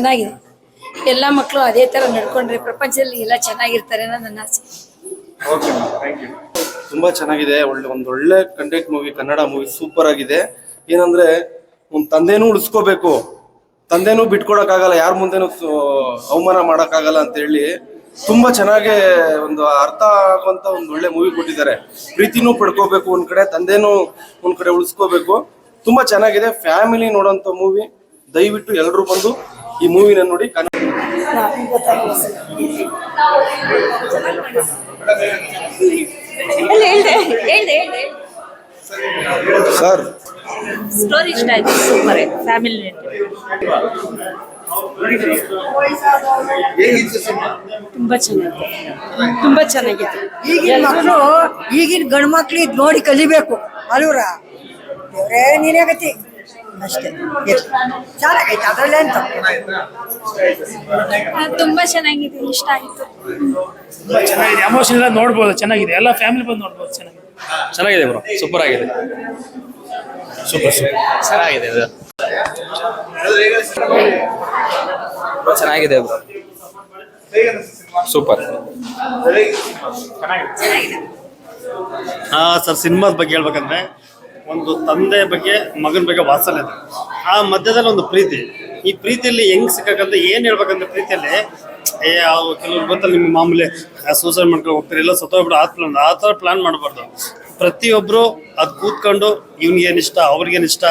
ಚೆನ್ನಾಗಿದೆ. ಎಲ್ಲ ಮಕ್ಕಳು ಅದೇ ತರ ನಡ್ಕೊಂಡ್ರೆ ಪ್ರಪಂಚದಲ್ಲಿ ಎಲ್ಲ ಚೆನ್ನಾಗಿರ್ತಾರೆ ಅನ್ನೋದು ನನ್ನ ಆಸೆ. Okay thank you. ತುಂಬಾ ಚೆನ್ನಾಗಿದೆ. ಒಳ್ಳೆ content movie, Kannada movie super ಆಗಿದೆ. ಏನಂದ್ರೆ ಒಂದು ತಂದೆನೂ ಉಳಿಸ್ಕೋಬೇಕು, ತಂದೆನೂ ಬಿಟ್ಕೊಡಕ್ಕಾಗಲ್ಲ, ಯಾರ ಮುಂದೆನೂ ಅವಮಾನ ಮಾಡೋಕ್ಕಾಗಲ್ಲ ಅಂತ ಹೇಳಿ ತುಂಬಾ ಚೆನ್ನಾಗಿ ಒಂದು ಅರ್ಥ ಆಗುವಂತ ಒಂದು ಒಳ್ಳೆ ಮೂವಿ ಕೊಟ್ಟಿದ್ದಾರೆ. ಪ್ರೀತಿನೂ ಪಡ್ಕೋಬೇಕು ಒಂದ್ ಕಡೆ, ತಂದೆನೂ ಒಂದ್ ಕಡೆ ಉಳಿಸ್ಕೋಬೇಕು. ತುಂಬಾ ಚೆನ್ನಾಗಿದೆ. ಫ್ಯಾಮಿಲಿ ನೋಡೋಂಥ ಮೂವಿ. ದಯವಿಟ್ಟು ಎಲ್ಲರೂ ಬಂದು ಈ ಮೂವಿನ ನೋಡಿ. ಸರ್ ಸ್ಟೋರಿ ಇಷ್ಟ ಆಯ್ತು, ಸೂಪರ್. ಫ್ಯಾಮಿಲಿ ತುಂಬಾ ಚೆನ್ನಾಗಿದೆ. ಈಗಿನ ಗಂಡು ಮಕ್ಳು ಇದ್ ನೋಡಿ ಕಲಿಬೇಕು ಅಲ್ವ್ರ. ದೇವ್ರೇ ನೀನೇ ಗತಿ ಅಷ್ಟೇ. ಚೆನ್ನಾಗೈತೆ, ಅದ್ರಲ್ಲೇ ಅಂತ ತುಂಬಾ ಚೆನ್ನಾಗಿದೆ, ಇಷ್ಟ ಆಯ್ತು. ತುಂಬಾ ಚೆನ್ನಾಗಿದೆ. ಎಮೋಷನ್ ಎಲ್ಲ ನೋಡ್ಬೋದು, ಚೆನ್ನಾಗಿದೆ. ಎಲ್ಲ ಫ್ಯಾಮಿಲಿ ಬಂದು ನೋಡ್ಬೋದು. ಚೆನ್ನಾಗಿದೆ ಬ್ರೋ, ಸೂಪರ್ ಆಗಿದೆ. ಸೂಪರ್ ಚೆನ್ನಾಗಿದೆ. ಚೆನ್ನಾಗಿದೆ ಬ್ರೋ, ಸೂಪರ್. ಸರ್, ಸಿನಿಮಾದ ಬಗ್ಗೆ ಹೇಳ್ಬೇಕಂದ್ರೆ ಒಂದು ತಂದೆ ಬಗ್ಗೆ ಮಗನ ಬಗ್ಗೆ ವಾತ್ಸಲ್ಯ ಇದೆ. ಆ ಮಧ್ಯದಲ್ಲಿ ಒಂದು ಪ್ರೀತಿ. ಈ ಪ್ರೀತಿಯಲ್ಲಿ ಹೆಂಗ್ ಸಿಕ್ಕಂತ ಏನ್ ಹೇಳ್ಬೇಕಂದ್ರೆ, ಪ್ರೀತಿಯಲ್ಲಿ ಕೆಲವ್ರು ಗೊತ್ತಲ್ಲ ನಿಮ್ಗೆ ಮಾಮೂಲಿ ಸೂಸೈಡ್ ಮಾಡ್ಕೊಂಡು ಹೋಗ್ತಾರೆ, ಎಲ್ಲ ಸತ್ತೋಗ್ಬಿಟ್ಟು ಆ ಥರ ಪ್ಲಾನ್ ಮಾಡಬಾರ್ದು. ಪ್ರತಿಯೊಬ್ಬರು ಅದು ಕೂತ್ಕೊಂಡು ಇವ್ನಿಗೇನಿಷ್ಟ ಅವ್ರಿಗೇನಿಷ್ಟ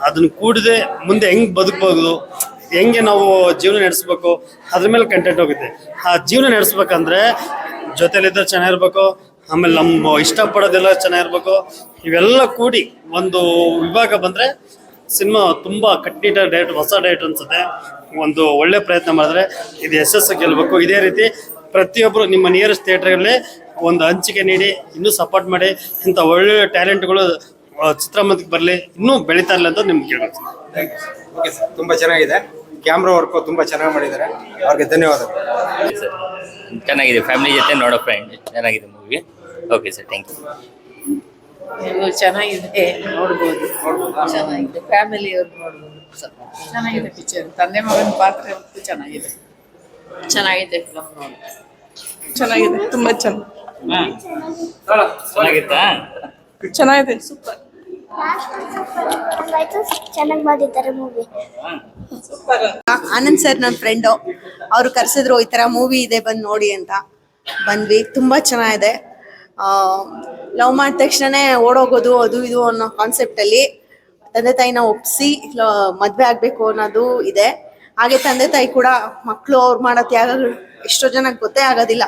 ಅದನ್ನ ಕೂಡದೆ ಮುಂದೆ ಹೆಂಗ್ ಬದುಕ್ಬೋದು, ಹೆಂಗೆ ನಾವು ಜೀವನ ನಡೆಸ್ಬೇಕು, ಅದ್ರ ಮೇಲೆ ಕಂಟೆಂಟ್ ಹೋಗುತ್ತೆ. ಆ ಜೀವನ ನಡೆಸ್ಬೇಕಂದ್ರೆ ಜೊತೆಲಿದ್ದರೆ ಚೆನ್ನಾಗಿರ್ಬೇಕು, ಆಮೇಲೆ ನಮ್ಮ ಇಷ್ಟಪಡೋದೆಲ್ಲ ಚೆನ್ನಾಗಿರ್ಬೇಕು. ಇವೆಲ್ಲ ಕೂಡಿ ಒಂದು ವಿಭಾಗ ಬಂದರೆ ಸಿನಿಮಾ ತುಂಬ ಕಟ್ಟಿಟ್ಟ ಡೇಟ್, ಹೊಸ ಡೇಟ್ ಅನ್ಸುತ್ತೆ. ಒಂದು ಒಳ್ಳೆ ಪ್ರಯತ್ನ ಮಾಡಿದ್ರೆ ಇದು ಯಶಸ್ಸು ಗೆಲ್ಲಬೇಕು. ಇದೇ ರೀತಿ ಪ್ರತಿಯೊಬ್ಬರು ನಿಮ್ಮ ನಿಯರೆಸ್ಟ್ ಥಿಯೇಟ್ರಲ್ಲಿ ಒಂದು ಹಂಚಿಕೆ ನೀಡಿ ಇನ್ನೂ ಸಪೋರ್ಟ್ ಮಾಡಿ. ಇಂಥ ಒಳ್ಳೆ ಟ್ಯಾಲೆಂಟ್ಗಳು ಚಿತ್ರಮಂದಿರಕ್ಕೆ ಬರಲಿ, ಇನ್ನೂ ಬೆಳೀತಾ ಇರಲಿ ಅಂತ ನಿಮ್ಗೆ ಕೇಳುತ್ತೆ. ಓಕೆ ಸರ್, ತುಂಬಾ ಚೆನ್ನಾಗಿದೆ. ಕ್ಯಾಮ್ರಾ ವರ್ಕು ತುಂಬಾ ಚೆನ್ನಾಗಿ ಮಾಡಿದ್ದಾರೆ, ಅವ್ರಿಗೆ ಧನ್ಯವಾದಗಳು. ಚೆನ್ನಾಗಿದೆ. ಫ್ಯಾಮಿಲಿ ಜೊತೆ ನೋಡೋ ಫ್ರೆಂಡ್ ಚೆನ್ನಾಗಿದೆ movie. Okay sir, thank you. ಚೆನ್ನಾಗಿದೆ, ನೋಡ್ಬೋದು. ಚೆನ್ನಾಗಿದೆ, ಫ್ಯಾಮಿಲಿ ಅವ್ರು ನೋಡ್ಬೋದು. ಚೆನ್ನಾಗಿದೆ ಪಿಕ್ಚರ್. ತಂದೆ ಮಗನ ಪಾತ್ರ ಚೆನ್ನಾಗಿದೆ. ಚೆನ್ನಾಗಿದೆ ಫಿಲಮ್ ನೋಡಿ. ಚೆನ್ನಾಗಿದೆ, ತುಂಬಾ ಚೆನ್ನಾಗಿತ್ತಾ? ಚೆನ್ನಾಗಿದೆ, ಸೂಪರ್. ಚೆನ್ನಾಗಿ ಮಾಡಿದ್ದಾರೆ ಮೂವಿ. ಆನಂದ್ ಸರ್ ನನ್ನ ಫ್ರೆಂಡು, ಅವರು ಕರೆಸಿದ್ರು ಈ ತರ ಮೂವಿ ಇದೆ ಬಂದು ನೋಡಿ ಅಂತ. ಬಂದ್ವಿ, ತುಂಬಾ ಚೆನ್ನಾಗಿದೆ. ಲವ್ ಮಾಡಿದ ತಕ್ಷಣನೇ ಓಡೋಗೋದು ಅದು ಇದು ಅನ್ನೋ ಕಾನ್ಸೆಪ್ಟ್ ಅಲ್ಲಿ ತಂದೆ ತಾಯಿನ ಒಪ್ಸಿ ಮದ್ವೆ ಆಗ್ಬೇಕು ಅನ್ನೋದು ಇದೆ. ಹಾಗೆ ತಂದೆ ತಾಯಿ ಕೂಡ ಮಕ್ಕಳು ಅವ್ರು ಮಾಡೋ ತ್ಯಾಗಗಳು ಎಷ್ಟೋ ಜನಕ್ಕೆ ಗೊತ್ತೇ ಆಗೋದಿಲ್ಲ.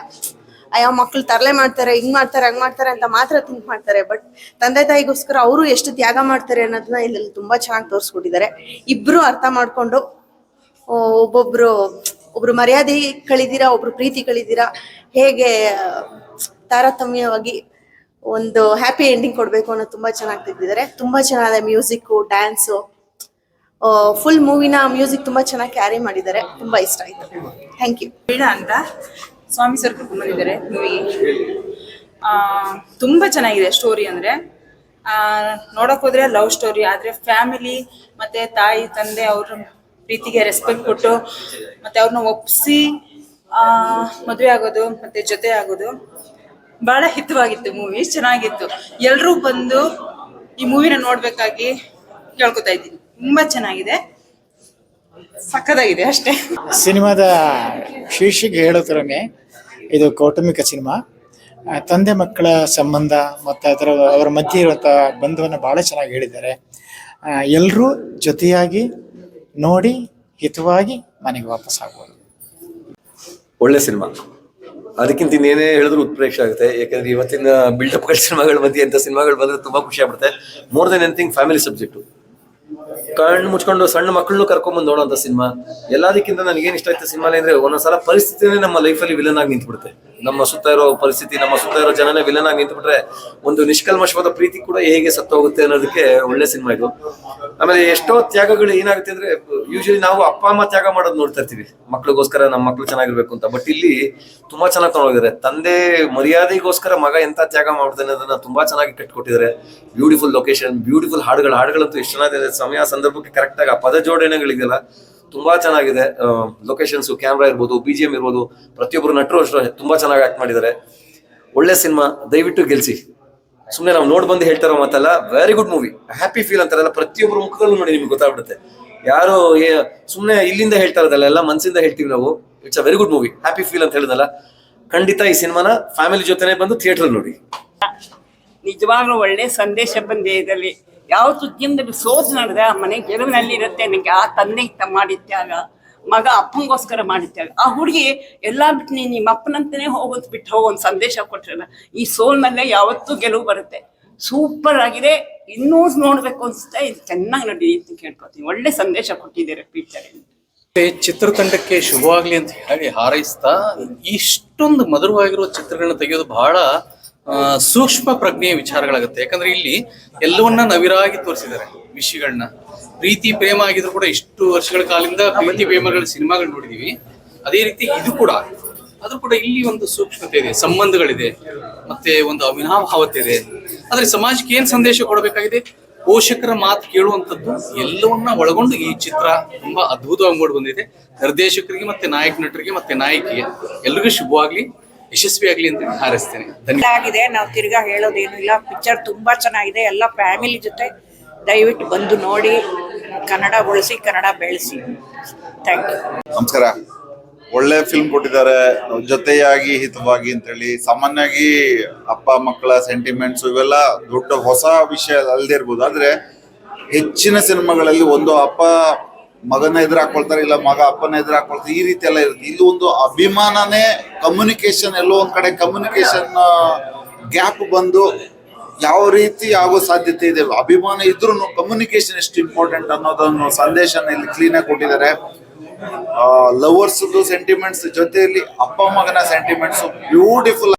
ಅಯ್ಯೋ ಮಕ್ಳು ತರಲೆ ಮಾಡ್ತಾರೆ, ಹಿಂಗ್ ಮಾಡ್ತಾರೆ ಹಂಗ್ ಮಾಡ್ತಾರೆ ಅಂತ ಮಾತ್ರ ಥಿಂಕ್ ಮಾಡ್ತಾರೆ. ಬಟ್ ತಂದೆ ತಾಯಿಗೋಸ್ಕರ ಅವರು ಎಷ್ಟು ತ್ಯಾಗ ಮಾಡ್ತಾರೆ ಅನ್ನೋದನ್ನ ಇಲ್ಲಿ ತುಂಬಾ ಚೆನ್ನಾಗಿ ತೋರಿಸ್ಕೊಟ್ಟಿದ್ದಾರೆ. ಇಬ್ರು ಅರ್ಥ ಮಾಡ್ಕೊಂಡು ಒಬ್ರು ಮರ್ಯಾದೆ ಕಳಿದಿರಾ, ಒಬ್ರು ಪ್ರೀತಿ ಕಳಿದಿರಾ, ಹೇಗೆ ತಾರತಮ್ಯವಾಗಿ ಒಂದು ಹ್ಯಾಪಿ ಎಂಡಿಂಗ್ ಕೊಡ್ಬೇಕು ಅನ್ನೋದು ತುಂಬಾ ಚೆನ್ನಾಗಿ ತೆಗೆದಿದ್ದಾರೆ. ತುಂಬಾ ಚೆನ್ನಾಗಿದೆ. ಮ್ಯೂಸಿಕ್ಕು, ಡ್ಯಾನ್ಸು, ಫುಲ್ ಮೂವಿನ ಮ್ಯೂಸಿಕ್ ತುಂಬಾ ಚೆನ್ನಾಗಿ ಕ್ಯಾರಿ ಮಾಡಿದ್ದಾರೆ. ತುಂಬಾ ಇಷ್ಟ ಆಯ್ತು. Thank you. ಬೇಡ ಅಂತ ಸ್ವಾಮಿ ಸರ್ ಕರ್ಕೊಂಡ್ಬಂದಿದ್ದಾರೆ ಮೂವಿಗೆ. ತುಂಬ ಚೆನ್ನಾಗಿದೆ ಸ್ಟೋರಿ. ಅಂದರೆ ನೋಡೋಕೆ ಹೋದರೆ ಲವ್ ಸ್ಟೋರಿ, ಆದರೆ ಫ್ಯಾಮಿಲಿ ಮತ್ತು ತಾಯಿ ತಂದೆ ಅವ್ರ ಪ್ರೀತಿಗೆ ರೆಸ್ಪೆಕ್ಟ್ ಕೊಟ್ಟು ಮತ್ತು ಅವ್ರನ್ನ ಒಪ್ಪಿಸಿ ಮದುವೆ ಆಗೋದು ಮತ್ತು ಜೊತೆ ಆಗೋದು ಭಾಳ ಹಿತವಾಗಿತ್ತು. ಮೂವಿ ಚೆನ್ನಾಗಿತ್ತು. ಎಲ್ಲರೂ ಬಂದು ಈ ಮೂವಿನ ನೋಡಬೇಕಾಗಿ ಕೇಳ್ಕೊತಾ ಇದ್ದೀನಿ. ತುಂಬ ಚೆನ್ನಾಗಿದೆ, ಸಕ್ಕತ್ತಾಗಿದೆ ಅಷ್ಟೇ. ಸಿನಿಮಾದ ಶೀರ್ಷಿಕೆ ಹೇಳೋ ಥರನೇ ಇದು ಕೌಟುಂಬಿಕ ಸಿನಿಮಾ. ತಂದೆ ಮಕ್ಕಳ ಸಂಬಂಧ ಮತ್ತು ಅವರ ಮಧ್ಯೆ ಇರುವಂಥ ಬಂಧವನ್ನು ಭಾಳ ಚೆನ್ನಾಗಿ ಹೇಳಿದ್ದಾರೆ. ಎಲ್ಲರೂ ಜೊತೆಯಾಗಿ ನೋಡಿ ಹಿತವಾಗಿ ಮನೆಗೆ ವಾಪಸ್ ಆಗ್ಬೋದು. ಒಳ್ಳೆ ಸಿನಿಮಾ. ಅದಕ್ಕಿಂತ ಇನ್ನೇನೇ ಹೇಳಿದ್ರು ಉತ್ಪ್ರೇಕ್ಷೆ ಆಗುತ್ತೆ. ಯಾಕಂದ್ರೆ ಇವತ್ತಿನ ಬಿಲ್ಡಪ್ ಸಿನಿಮಾಗಳ ಮಧ್ಯೆ ಅಂತ ಸಿನಿಮಾಗಳು ಬಂದ್ರೆ ತುಂಬಾ ಖುಷಿ ಆಗ್ಬಿಡುತ್ತೆ. More than anything family subject. ಕಣ್ಣು ಮುಚ್ಕೊಂಡು ಸಣ್ಣ ಮಕ್ಕಳನ್ನು ಕರ್ಕೊಂಡ್ಬಂದು ನೋಡೋಂಥ ಸಿನಿಮಾ. ಎಲ್ಲದಕ್ಕಿಂತ ನನಗೇನು ಇಷ್ಟ ಆಯ್ತು ಸಿನಿಮಾಲಿ ಅಂದ್ರೆ, ಒಂದೊಂದ್ಸಲ ಪರಿಸ್ಥಿತಿನೇ ನಮ್ಮ ಲೈಫಲ್ಲಿ ವಿಲನ್ ಆಗಿ ನಿಂತ್ಬಿಡುತ್ತೆ. ನಮ್ಮ ಸುತ್ತ ಇರೋ ಪರಿಸ್ಥಿತಿ, ನಮ್ಮ ಸುತ್ತ ಇರೋ ಜನನೇ ವಿಲನ್ ಆಗಿ ನಿಂತ್ಬಿಟ್ರೆ ಒಂದು ನಿಷ್ಕಲ್ಮಶವಾದ ಪ್ರೀತಿ ಕೂಡ ಹೇಗೆ ಸತ್ತೋಗುತ್ತೆ ಅನ್ನೋದಕ್ಕೆ ಒಳ್ಳೆ ಸಿನಿಮಾ ಇದು. ಆಮೇಲೆ ಎಷ್ಟೋ ತ್ಯಾಗಗಳು ಏನಾಗುತ್ತೆ ಅಂದ್ರೆ, ಯೂಶಲಿ ನಾವು ಅಪ್ಪ ಅಮ್ಮ ತ್ಯಾಗ ಮಾಡೋದು ನೋಡ್ತಾ ಇರ್ತೀವಿ ಮಕ್ಳಿಗೋಸ್ಕರ, ನಮ್ಮ ಮಕ್ಳು ಚೆನ್ನಾಗಿರ್ಬೇಕು ಅಂತ. ಬಟ್ ಇಲ್ಲಿ ತುಂಬಾ ಚೆನ್ನಾಗಿ ತಗೊಂಡೋಗಿದ್ದಾರೆ. ತಂದೆ ಮರ್ಯಾದೆಗೋಸ್ಕರ ಮಗ ಎಂತ ತ್ಯಾಗ ಮಾಡ್ತಾನೆ ಅದನ್ನ ತುಂಬಾ ಚೆನ್ನಾಗಿ ಕಟ್ಕೊಟ್ಟಿದ್ದಾರೆ. ಬ್ಯೂಟಿಫುಲ್ ಲೊಕೇಶನ್, ಬ್ಯೂಟಿಫುಲ್ ಹಾಡುಗಳಂತೂ ಎಷ್ಟು ಚೆನ್ನಾಗಿದೆ. ಸಮಯ ಸಂದರ್ಭಕ್ಕೆ ಕರೆಕ್ಟ್ ಆಗಿ ಆ ಪದ ಜೋಡಣೆಗಳಿಗೆಲ್ಲ ತುಂಬಾ ಚೆನ್ನಾಗಿದೆ. ಲೊಕೇಶನ್ಸ್, ಕ್ಯಾಮ್ರಾ ಇರ್ಬೋದು, BGM ಇರ್ಬೋದು, ಪ್ರತಿಯೊಬ್ಬರು ನಟರು ಅಷ್ಟೇ ತುಂಬಾ ಚೆನ್ನಾಗಿ ಆಕ್ಟ್ ಮಾಡಿದ್ದಾರೆ. ಒಳ್ಳೆ ಸಿನಿಮಾ, ದಯವಿಟ್ಟು ಗೆಲ್ಸಿ. ಸುಮ್ಮನೆ ನಾವು ನೋಡಿ ಬಂದು ಹೇಳ್ತಾರೋ ಮಾತಲ್ಲ, very good movie. Happy feel ಅಂತಾರಲ್ಲ, ಪ್ರತಿಯೊಬ್ಬರು ಮುಖದಲ್ಲೂ ನೋಡಿ ನಿಮ್ಗೆ ಗೊತ್ತಾಗ್ಬಿಡುತ್ತೆ. ಯಾರು ಸುಮ್ಮನೆ ಇಲ್ಲಿಂದ ಹೇಳ್ತಾ ಇರೋದಲ್ಲ, ಎಲ್ಲ ಮನಸ್ಸಿಂದ ಹೇಳ್ತೀವಿ ನಾವು. It's a very good movie. Happy feel ಅಂತ ಹೇಳಿದಲ್ಲ, ಖಂಡಿತ ಈ ಸಿನಿಮಾನ ಫ್ಯಾಮಿಲಿ ಜೊತೆನೆ ಬಂದು ಥಿಯೇಟರ್ ನೋಡಿ. ನಿಜವಾಗ್ಲೂ ಒಳ್ಳೆ ಸಂದೇಶ ಬಂದಿದೆ ಇದರಲ್ಲಿ. ಯಾವತ್ತು ಜೀವನದಲ್ಲಿ ಸೋತು ನಡೆದ ಆ ಮನೆ ಗೆಲುವಿನಲ್ಲಿ ಇರುತ್ತೆ. ನನಗೆ ಆ ತಂದೆ ಮಾಡಿದ ತ್ಯಾಗ, ಮಗ ಅಪ್ಪಂಗೋಸ್ಕರ ಮಾಡಿದ ತ್ಯಾಗ, ಆ ಹುಡುಗಿ ಎಲ್ಲಾ ಬಿಟ್ಟು ನಿಮ್ಮ ಅಪ್ಪನಂತಾನೆ ಹೋಗೋದು ಬಿಟ್ಟು ಹೋಗೋ ಒಂದು ಸಂದೇಶ ಕೊಟ್ರಲ್ಲ. ಈ ಸೋಲ್ನಲ್ಲೇ ಯಾವತ್ತೂ ಗೆಲುವು ಬರುತ್ತೆ. ಸೂಪರ್ ಆಗಿದೆ. ಇನ್ನೂ ನೋಡ್ಬೇಕು ಅನ್ಸುತ್ತೆ. ಇದು ಚೆನ್ನಾಗಿ ನೋಡಿ ಅಂತ ಕೇಳ್ಕೊತೀನಿ. ಒಳ್ಳೆ ಸಂದೇಶ ಕೊಟ್ಟಿದ್ದಾರೆ ಪಿಕ್ಚರ್. ಚಿತ್ರತಂಡಕ್ಕೆ ಶುಭವಾಗ್ಲಿ ಅಂತ ಹೇಳಿ ಹಾರೈಸ್ತಾ, ಇಷ್ಟೊಂದು ಮಧುರವಾಗಿರುವ ಚಿತ್ರಗಳನ್ನ ತೆಗೆಯೋದು ಬಹಳ ಸೂಕ್ಷ್ಮ ಪ್ರಜ್ಞೆಯ ವಿಚಾರಗಳಾಗುತ್ತೆ. ಯಾಕಂದ್ರೆ ಇಲ್ಲಿ ಎಲ್ಲವನ್ನ ನವಿರಾಗಿ ತೋರಿಸಿದ್ದಾರೆ ವಿಷಯಗಳನ್ನ. ಪ್ರೀತಿ ಪ್ರೇಮ ಆಗಿದ್ರು ಕೂಡ ಇಷ್ಟು ವರ್ಷಗಳ ಕಾಲದಿಂದ ಪ್ರೀತಿ ಪ್ರೇಮಗಳ ಸಿನಿಮಾಗಳು ನೋಡಿದೀವಿ. ಅದೇ ರೀತಿ ಇದು ಕೂಡ, ಅದು ಕೂಡ ಇಲ್ಲಿ ಒಂದು ಸೂಕ್ಷ್ಮತೆ ಇದೆ, ಸಂಬಂಧಗಳಿದೆ, ಮತ್ತೆ ಒಂದು ಅವಿನಾಭಾವತೆ ಇದೆ. ಆದ್ರೆ ಸಮಾಜಕ್ಕೆ ಏನ್ ಸಂದೇಶ ಕೊಡಬೇಕಾಗಿದೆ, ಪೋಷಕರ ಮಾತು ಕೇಳುವಂಥದ್ದು ಎಲ್ಲವನ್ನ ಒಳಗೊಂಡು ಈ ಚಿತ್ರ ತುಂಬಾ ಅದ್ಭುತವಾಗಿ ಮೂಡಿ ಬಂದಿದೆ. ನಿರ್ದೇಶಕರಿಗೆ ಮತ್ತೆ ನಾಯಕ ನಟರಿಗೆ ಮತ್ತೆ ನಾಯಕಿಗೆ ಎಲ್ರಿಗೂ ಶುಭವಾಗ್ಲಿ, ಯಶಸ್ವಿಯಾಗ್ಲಿ ಅಂತ ಹಾರೈಸ್ತೇನೆ. ಆಗಿದೆ. ನಾವು ತಿರ್ಗಾ ಹೇಳೋದೇನು ಇಲ್ಲ. ಪಿಕ್ಚರ್ ತುಂಬಾ ಚೆನ್ನಾಗಿದೆ. ಎಲ್ಲ ಫ್ಯಾಮಿಲಿ ಜೊತೆ ದಯವಿಟ್ಟು ಬಂದು ನೋಡಿ, ಕನ್ನಡ ಉಳಿಸಿ, ಕನ್ನಡ ಬೆಳೆಸಿ. Thank you. ನಮಸ್ಕಾರ. ಒಳ್ಳೆ ಫಿಲ್ಮ್ ಕೊಟ್ಟಿದ್ದಾರೆ, ಜೊತೆಯಾಗಿ ಹಿತವಾಗಿ ಅಂತೇಳಿ. ಸಾಮಾನ್ಯವಾಗಿ ಅಪ್ಪ ಮಕ್ಕಳ ಸೆಂಟಿಮೆಂಟ್ಸ್ ಇವೆಲ್ಲ ದೊಡ್ಡ ಹೊಸ ವಿಷಯ ಅಲ್ಲದೆ ಇರ್ಬೋದು, ಆದ್ರೆ ಹೆಚ್ಚಿನ ಸಿನಿಮಾಗಳಲ್ಲಿ ಒಂದು ಅಪ್ಪ ಮಗನ ಎದುರು ಹಾಕೊಳ್ತಾರೆ, ಇಲ್ಲ ಮಗ ಅಪ್ಪನ ಎದುರು ಹಾಕೊಳ್ತಾರೆ, ಈ ರೀತಿ ಎಲ್ಲ ಇರುತ್ತೆ. ಇಲ್ಲಿ ಒಂದು ಅಭಿಮಾನನೇ ಕಮ್ಯುನಿಕೇಶನ್, ಎಲ್ಲೋ ಒಂದ್ ಕಡೆ ಕಮ್ಯುನಿಕೇಶನ್ ಗ್ಯಾಪ್ ಬಂದು ಯಾವ ರೀತಿ ಆಗೋ ಸಾಧ್ಯತೆ ಇದೆ. ಅಭಿಮಾನ ಇದ್ರೂ ಕಮ್ಯುನಿಕೇಶನ್ ಎಷ್ಟು ಇಂಪಾರ್ಟೆಂಟ್ ಅನ್ನೋದನ್ನು ಸಂದೇಶನ ಇಲ್ಲಿ ಕ್ಲೀನ್ ಆಗಿ ಕೊಟ್ಟಿದ್ದಾರೆ. ಲವರ್ಸ್ ಸೆಂಟಿಮೆಂಟ್ಸ್ ಜೊತೆಯಲ್ಲಿ ಅಪ್ಪ ಮಗನ ಸೆಂಟಿಮೆಂಟ್ಸ್ ಬ್ಯೂಟಿಫುಲ್